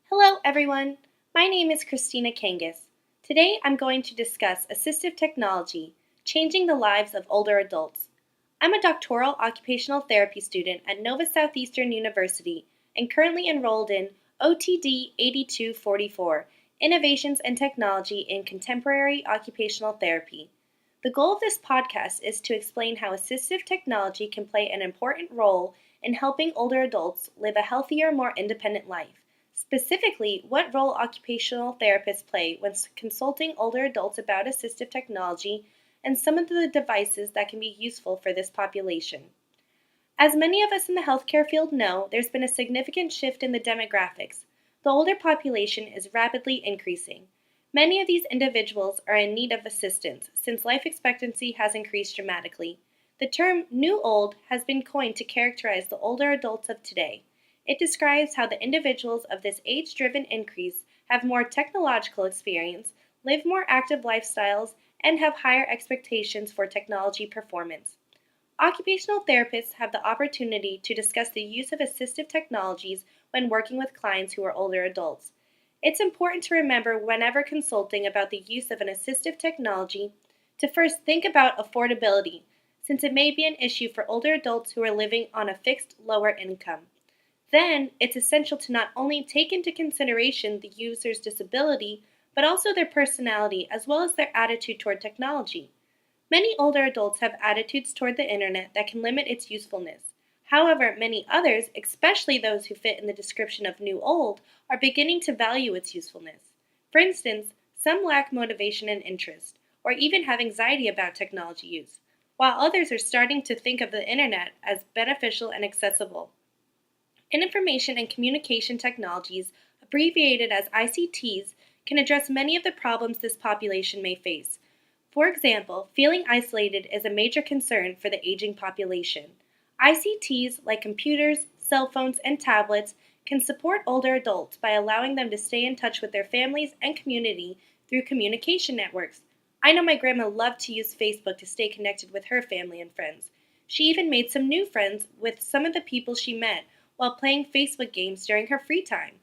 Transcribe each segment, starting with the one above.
Hello everyone, my name is Christina Kangas. Today I'm going to discuss assistive technology, changing the lives of older adults. I'm a doctoral occupational therapy student at Nova Southeastern University and currently enrolled in OTD 8244, Innovations and Technology in Contemporary Occupational Therapy. The goal of this podcast is to explain how assistive technology can play an important role in helping older adults live a healthier, more independent life. Specifically, what role occupational therapists play when consulting older adults about assistive technology and some of the devices that can be useful for this population. As many of us in the healthcare field know, there's been a significant shift in the demographics. The older population is rapidly increasing. Many of these individuals are in need of assistance since life expectancy has increased dramatically. The term new old has been coined to characterize the older adults of today. It describes how the individuals of this age-driven increase have more technological experience, live more active lifestyles, and have higher expectations for technology performance. Occupational therapists have the opportunity to discuss the use of assistive technologies when working with clients who are older adults. It's important to remember whenever consulting about the use of an assistive technology to first think about affordability, since it may be an issue for older adults who are living on a fixed lower income. Then, it's essential to not only take into consideration the user's disability, but also their personality as well as their attitude toward technology. Many older adults have attitudes toward the internet that can limit its usefulness. However, many others, especially those who fit in the description of new old, are beginning to value its usefulness. For instance, some lack motivation and interest, or even have anxiety about technology use, while others are starting to think of the internet as beneficial and accessible. Information and communication technologies, abbreviated as ICTs, can address many of the problems this population may face. For example, feeling isolated is a major concern for the aging population. ICTs, like computers, cell phones, and tablets, can support older adults by allowing them to stay in touch with their families and community through communication networks. I know my grandma loved to use Facebook to stay connected with her family and friends. She even made some new friends with some of the people she met while playing Facebook games during her free time.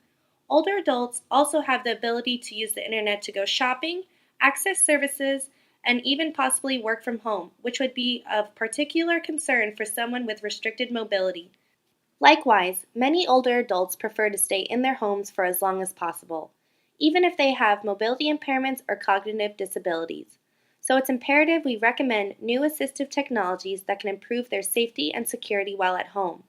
Older adults also have the ability to use the internet to go shopping, access services, and even possibly work from home, which would be of particular concern for someone with restricted mobility. Likewise, many older adults prefer to stay in their homes for as long as possible, even if they have mobility impairments or cognitive disabilities. So it's imperative we recommend new assistive technologies that can improve their safety and security while at home.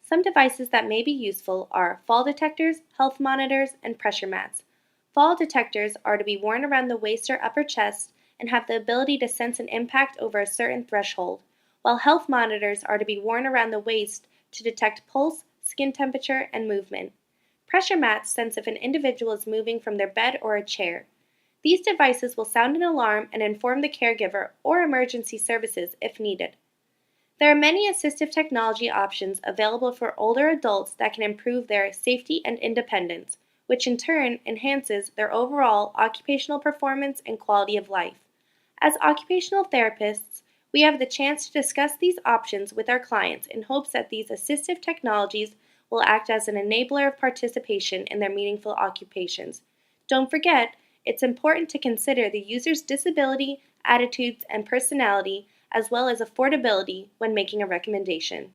Some devices that may be useful are fall detectors, health monitors, and pressure mats. Fall detectors are to be worn around the waist or upper chest and have the ability to sense an impact over a certain threshold, while health monitors are to be worn around the waist to detect pulse, skin temperature, and movement. Pressure mats sense if an individual is moving from their bed or a chair. These devices will sound an alarm and inform the caregiver or emergency services if needed. There are many assistive technology options available for older adults that can improve their safety and independence, which in turn enhances their overall occupational performance and quality of life. As occupational therapists, we have the chance to discuss these options with our clients in hopes that these assistive technologies will act as an enabler of participation in their meaningful occupations. Don't forget, it's important to consider the user's disability, attitudes, and personality, as well as affordability when making a recommendation.